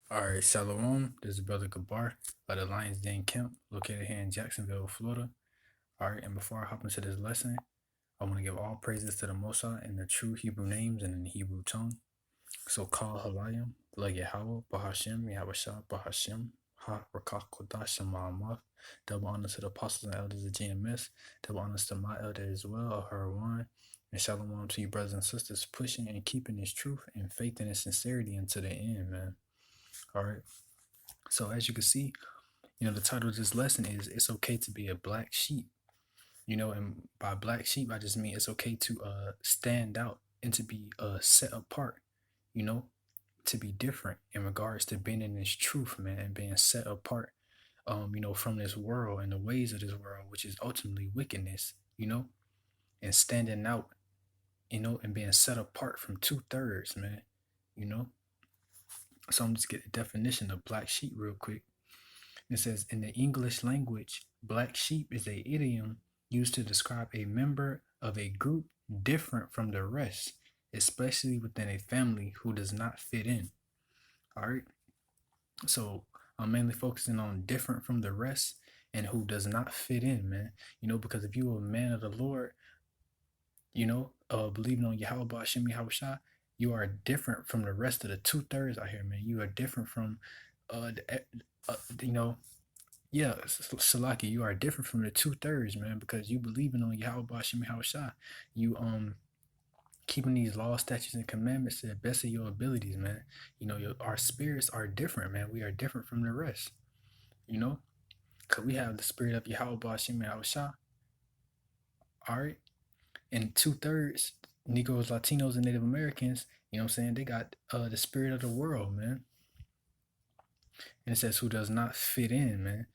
All right, Shalom. This is Brother Gabar of the Lions Den Camp, located here in Jacksonville, Florida. All right, and before I hop into this lesson, I want to give all praises to the Most High in the true Hebrew names and in the Hebrew tongue. So call Halayim, La Yahweh, Bahashem, Yahweh Bahashem, Ha Rakah Kodash Ma'amath. Double honor to the apostles and elders of GMS. Double honors to my elder as well, of Herwan. And shalom to you, brothers and sisters, pushing and keeping this truth and faith and sincerity until the end, man. All right. So as you can see, the title of this lesson is "It's Okay to Be a Black Sheep." And by black sheep, I just mean it's okay to stand out and to be set apart. You know, to be different in regards to being in this truth, man, and being set apart. From this world and the ways of this world, which is ultimately wickedness. And standing out. And being set apart from 2/3, man. You know. So I'm just get a definition of black sheep real quick. It says, in the English language, black sheep is a idiom used to describe a member of a group different from the rest, especially within a family who does not fit in. All right. So I'm mainly focusing on different from the rest and who does not fit in, man. Because if you are a man of the Lord, believing on Yahweh Shem Yahweh, you are different from the rest of the 2/3 out here, man. You are different from, the, you know, yeah, Salaki, you are different from the 2/3, man, because you believing on Yahweh Bashem Yahweh. You keeping these laws, statutes, and commandments to the best of your abilities, man. Our spirits are different, man. We are different from the rest, you know, because we have the spirit of Yahweh Bashem Yahweh. All right, and 2/3 Negroes, Latinos, and Native Americans, you know what I'm saying? They got the spirit of the world, man. And it says who does not fit in, man.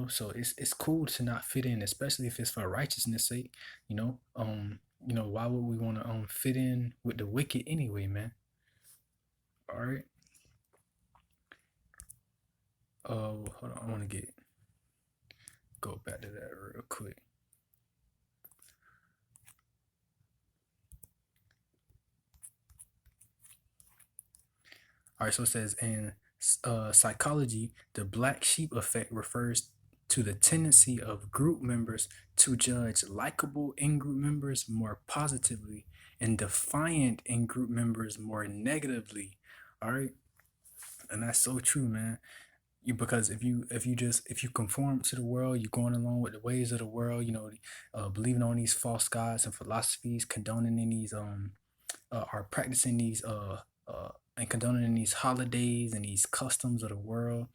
So it's cool to not fit in, especially if it's for righteousness sake. Why would we want to fit in with the wicked anyway, man? All right. Hold on, I want to go back to that real quick. All right, so it says in psychology, the black sheep effect refers to the tendency of group members to judge likable in-group members more positively and defiant in-group members more negatively. All right, and that's so true, man. Because if you conform to the world, you're going along with the ways of the world. Believing on these false gods and philosophies, condoning in these are practicing these and condoning these holidays and these customs of the world,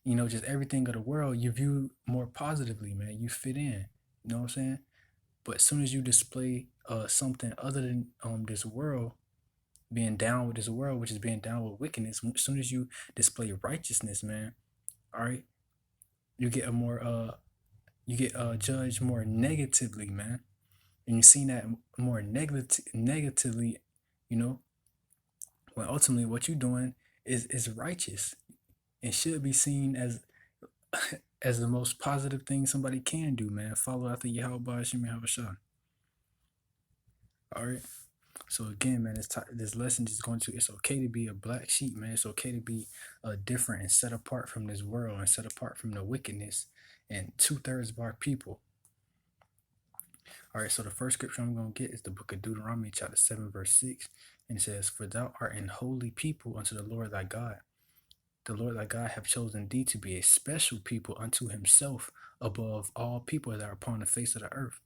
just everything of the world, you view more positively, man. You fit in, you know what I'm saying? But as soon as you display something other than this world, being down with this world, which is being down with wickedness, as soon as you display righteousness, man, all right, you get judged more negatively, man. And you see that more negatively, you know, when ultimately what you're doing is righteous and should be seen as as the most positive thing somebody can do, man. Follow after Yahweh Hashem Yahweh Shah. All right. So again, man, this lesson is going to, it's okay to be a black sheep, man. It's okay to be different and set apart from this world and set apart from the wickedness and 2/3 of our people. All right, so the first scripture I'm going to get is the book of Deuteronomy, chapter 7, verse 6. And it says, for thou art an holy people unto the Lord thy God. The Lord thy God hath chosen thee to be a special people unto himself above all people that are upon the face of the earth.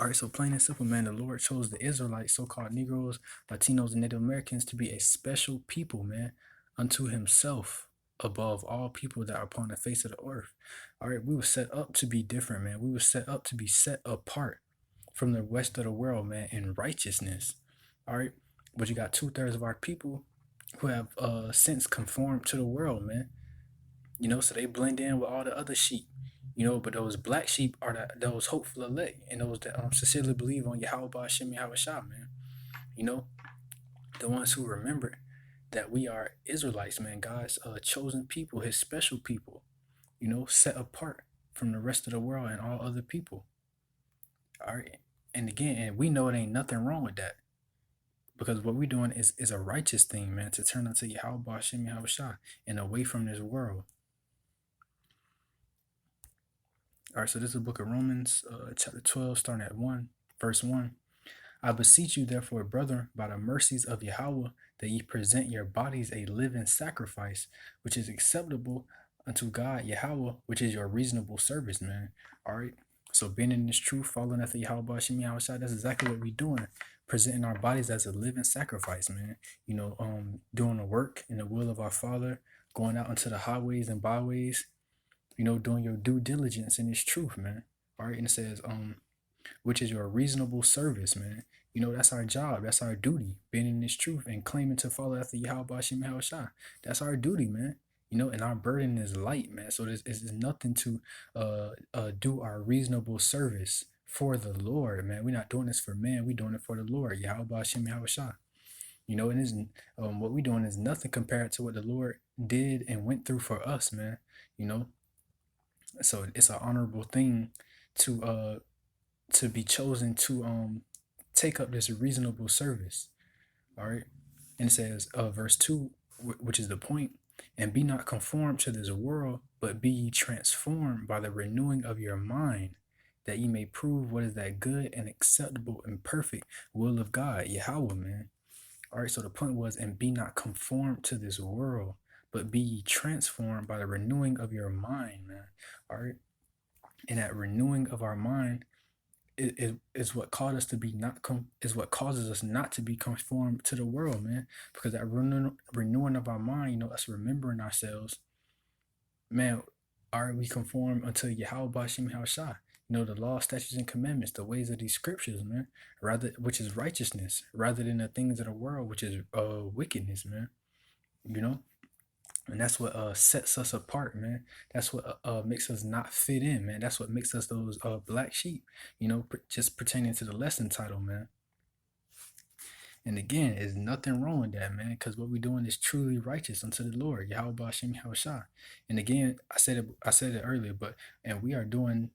All right, so plain and simple, man, the Lord chose the Israelites, so-called Negroes, Latinos, and Native Americans to be a special people, man, unto himself above all people that are upon the face of the earth. All right, we were set up to be different, man. We were set up to be set apart from the rest of the world, man, in righteousness. All right, but you got 2/3 of our people who have since conformed to the world, man. So they blend in with all the other sheep. But those black sheep are those hopeful elect and those that sincerely believe on Yahweh Shem Yahweh Shah, man. The ones who remember that we are Israelites, man, God's chosen people, his special people, set apart from the rest of the world and all other people. All right. And again, and we know it ain't nothing wrong with that. Because what we're doing is a righteous thing, man, to turn unto Yahweh Hashem Yahushua and away from this world. All right, so this is the book of Romans, chapter 12, starting at 1, verse 1. I beseech you, therefore, brethren, by the mercies of Yahweh, that ye present your bodies a living sacrifice, which is acceptable unto God, Yahweh, which is your reasonable service, man. All right. So being in this truth, following after Yahweh Hashem Yahushua, that's exactly what we're doing. Presenting our bodies as a living sacrifice, man. You know, doing the work in the will of our Father, going out into the highways and byways, you know, doing your due diligence in this truth, man. All right. And it says, which is your reasonable service, man. You know, that's our job. That's our duty, being in this truth and claiming to follow after Yahweh Hashem Yahushua. That's our duty, man. You know, and our burden is light, man. So there's nothing to do our reasonable service for the Lord, man. We're not doing this for man. We're doing it for the Lord, Yahweh Hashem Yahushua. You know, and what we're doing is nothing compared to what the Lord did and went through for us, man. You know, so it's an honorable thing to be chosen to take up this reasonable service. All right. And it says, verse 2, which is the point, and be not conformed to this world, but be ye transformed by the renewing of your mind, that ye may prove what is that good and acceptable and perfect will of God, Yahweh, man. All right. So the point was, and be not conformed to this world, but be ye transformed by the renewing of your mind, man. All right. And that renewing of our mind is what caused us to be is what causes us not to be conformed to the world, man. Because that renewing of our mind, you know, us remembering ourselves, man, are we conform unto Yahweh Hashem Yahushua? You know, the law, statutes, and commandments, the ways of these scriptures, man, which is righteousness, rather than the things of the world, which is wickedness, man. You know, and that's what sets us apart, man. That's what makes us not fit in, man. That's what makes us those black sheep, you know, just pertaining to the lesson title, man. And again, there's nothing wrong with that, man, because what we're doing is truly righteous unto the Lord, Yahweh Hashem Yahushua. And again, I said it earlier, and we are doing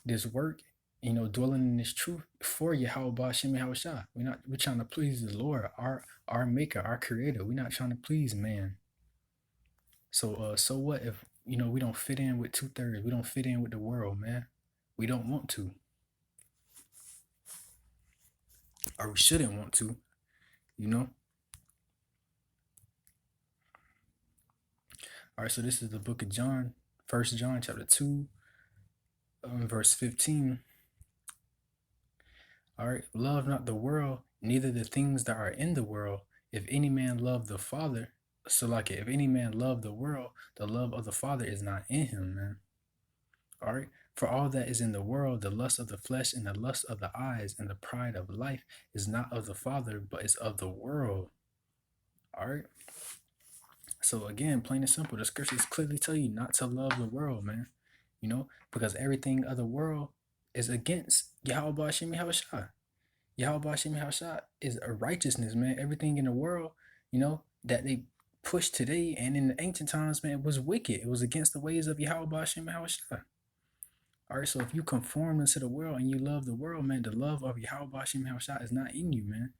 this work, you know, dwelling in this truth for Yahweh Hashem Yahushua. We're trying to please the Lord, our maker, our creator. We're not trying to please man. So what if, you know, we don't fit in with 2/3? We don't fit in with the world, man. We don't want to, or we shouldn't want to, you know. All right, so this is the book of John, 1 John chapter 2, verse 15. All right, love not the world, neither the things that are in the world. If any man love the Father, if any man love the world, the love of the Father is not in him, man. All right. For all that is in the world, the lust of the flesh and the lust of the eyes and the pride of life is not of the Father, but is of the world. All right. So again, plain and simple, the scriptures clearly tell you not to love the world, man. You know, because everything of the world is against Yahweh Hashem Yahushua. Yahweh Hashem Yahushua is a righteousness, man. Everything in the world, you know, that they push today and in the ancient times, man, was wicked. It was against the ways of Yahweh Hashem Yahushua. All right, so if you conform into the world and you love the world, man, the love of Yahweh Hashem Yahushua is not in you, man.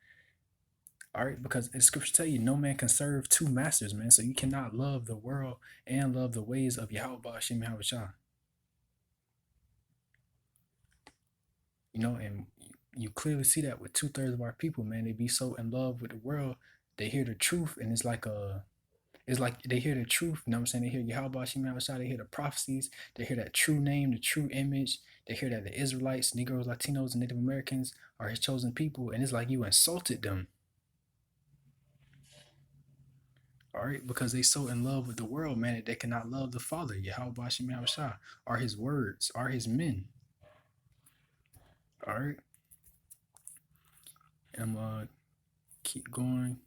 All right, because the scriptures tell you no man can serve two masters, man. So you cannot love the world and love the ways of Yahweh Hashem Yahushua. You know, and you clearly see that with 2/3 of our people, man. They be so in love with the world, they hear the truth, and it's like they hear the truth, you know what I'm saying? They hear Yahweh Hashem Yahushua, they hear the prophecies, they hear that true name, the true image, they hear that the Israelites, Negroes, Latinos, and Native Americans are his chosen people, and it's like you insulted them. All right, because they so in love with the world, man, that they cannot love the Father, Yahweh Hashem Yahushua, are his words, are his men. All right. And I'm gonna keep going.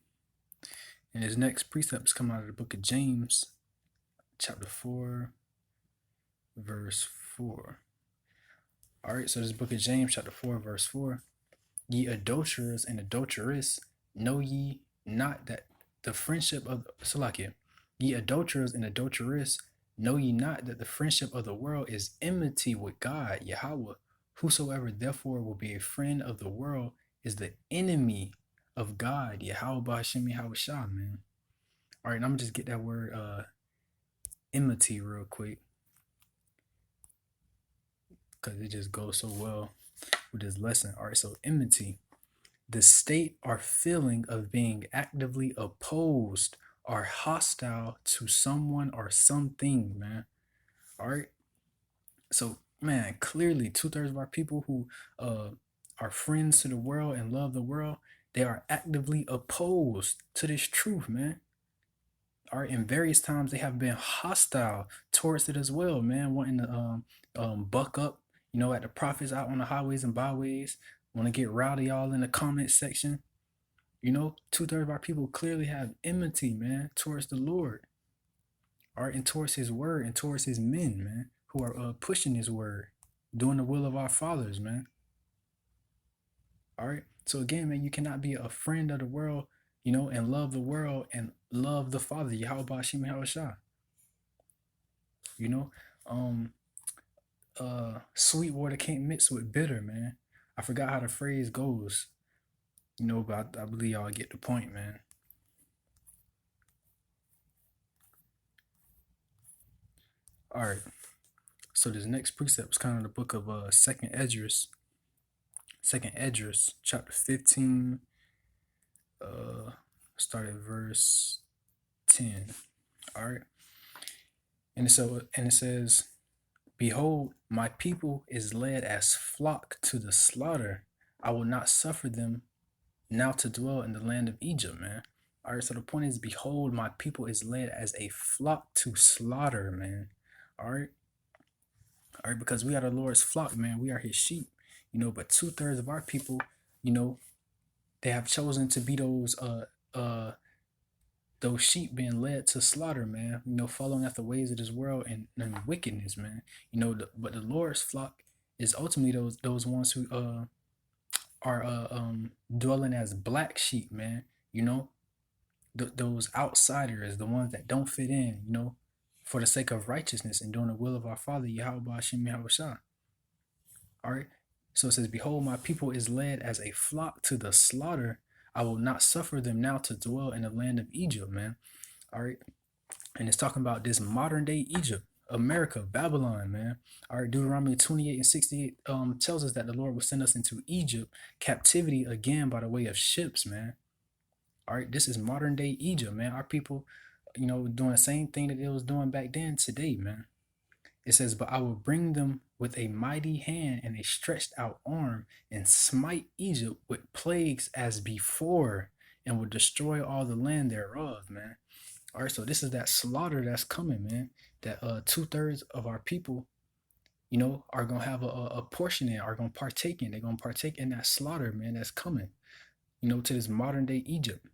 And his next precepts come out of the book of James, chapter 4, verse 4. All right, so this book of James, chapter 4, verse 4. Ye adulterers and adulteress, know ye not that the friendship of Salakia, ye adulterers and adulteress, know ye not that the friendship of the world is enmity with God, Yahweh? Whosoever therefore will be a friend of the world is the enemy of God, Yahweh Hashem Yahushua, man. All right, and I'm gonna just get that word enmity real quick because it just goes so well with this lesson. All right, so enmity, the state or feeling of being actively opposed or hostile to someone or something, man. All right. So, man, clearly 2/3 of our people who are friends to the world and love the world, they are actively opposed to this truth, man. All right, in various times they have been hostile towards it as well, man, wanting to buck up, at the prophets out on the highways and byways, want to get rowdy all in the comment section. 2/3 of our people clearly have enmity, man, towards the Lord, all right, and towards His word and towards His men, man, who are pushing His word, doing the will of our fathers, man. All right. So again, man, you cannot be a friend of the world, and love the world and love the Father, Yahweh Hashem Yahushua. You know, um, sweet water can't mix with bitter, man. I forgot how the phrase goes, but I believe y'all get the point, man. All right. So this next precept is kind of the book of Second Esdras, chapter 15. Start at verse 10. All right. And it says, "Behold, my people is led as flock to the slaughter. I will not suffer them now to dwell in the land of Egypt," man. All right, so the point is, behold, my people is led as a flock to slaughter, man. All right. All right, because we are the Lord's flock, man. We are His sheep, but 2/3 of our people, they have chosen to be those sheep being led to slaughter, man. Following after the ways of this world and wickedness, man. But the Lord's flock is ultimately those ones who are dwelling as black sheep, man. Those outsiders, the ones that don't fit in, for the sake of righteousness and doing the will of our Father, Yahweh Hashem Yahushua. All right. So it says, "Behold, my people is led as a flock to the slaughter. I will not suffer them now to dwell in the land of Egypt," man. All right. And it's talking about this modern day Egypt, America, Babylon, man. All right. Deuteronomy 28 and 68 tells us that the Lord will send us into Egypt captivity again by the way of ships, man. All right. This is modern day Egypt, man. Our people, doing the same thing that they was doing back then today, man. It says, "But I will bring them with a mighty hand and a stretched out arm, and smite Egypt with plagues as before, and will destroy all the land thereof," man. All right, so this is that slaughter that's coming, man. That 2/3 of our people, are gonna have a portion in, are gonna partake in. They're gonna partake in that slaughter, man, that's coming, to this modern day Egypt.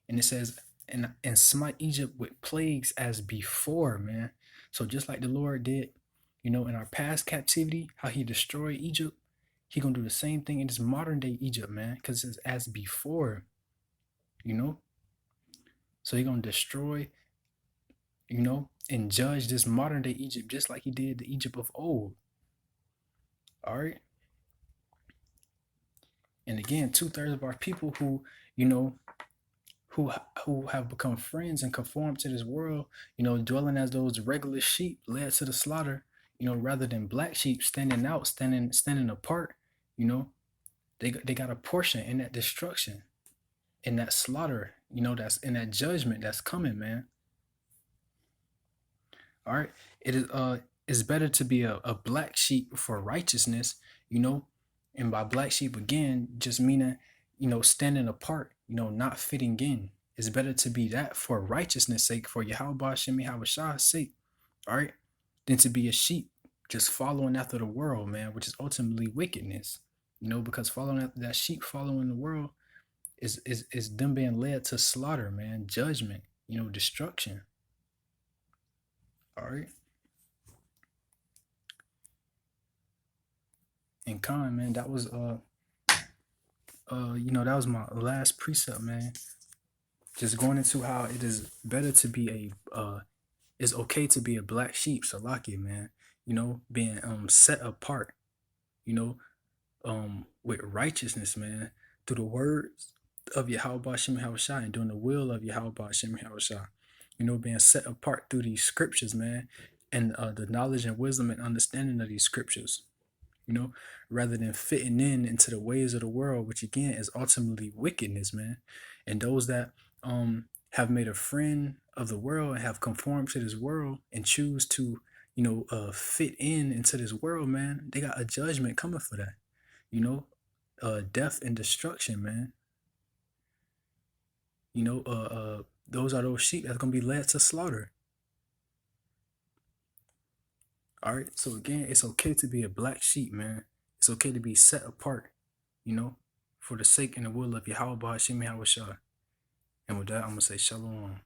And it says, and smite Egypt with plagues as before, man. So just like the Lord did, in our past captivity, how He destroyed Egypt, He gonna do the same thing in this modern day Egypt, man. Because it's as before, So He gonna destroy, and judge this modern day Egypt just like He did the Egypt of old. All right. And again, 2/3 of our people who, who have become friends and conform to this world, dwelling as those regular sheep led to the slaughter, rather than black sheep standing out, standing apart, they got a portion in that destruction, in that slaughter, that's in that judgment that's coming, man. All right. It's better to be a black sheep for righteousness, and by black sheep again, just meaning, standing apart, not fitting in. It's better to be that for righteousness' sake, for Yahweh Hashem Yahushua's sake, all right, than to be a sheep just following after the world, man, which is ultimately wickedness, because following after that sheep following the world is them being led to slaughter, man, judgment, destruction. All right. And Khan, man, that was that was my last precept, man. Just going into how it is better to be it's okay to be a black sheep, Salaki, man. Being set apart, with righteousness, man, through the words of Yahweh Shem Shai and doing the will of Yahweh Shem Shai. Being set apart through these scriptures, man, and the knowledge and wisdom and understanding of these scriptures. Rather than fitting into the ways of the world, which again is ultimately wickedness, man. And those that have made a friend of the world and have conformed to this world and choose to, fit into this world, man, they got a judgment coming for that. Death and destruction, man. Those are those sheep that's gonna be led to slaughter. All right. So again, it's okay to be a black sheep, man. It's okay to be set apart, for the sake and the will of Yahweh Hashem Yahweh Shah. And with that, I'm gonna say shalom.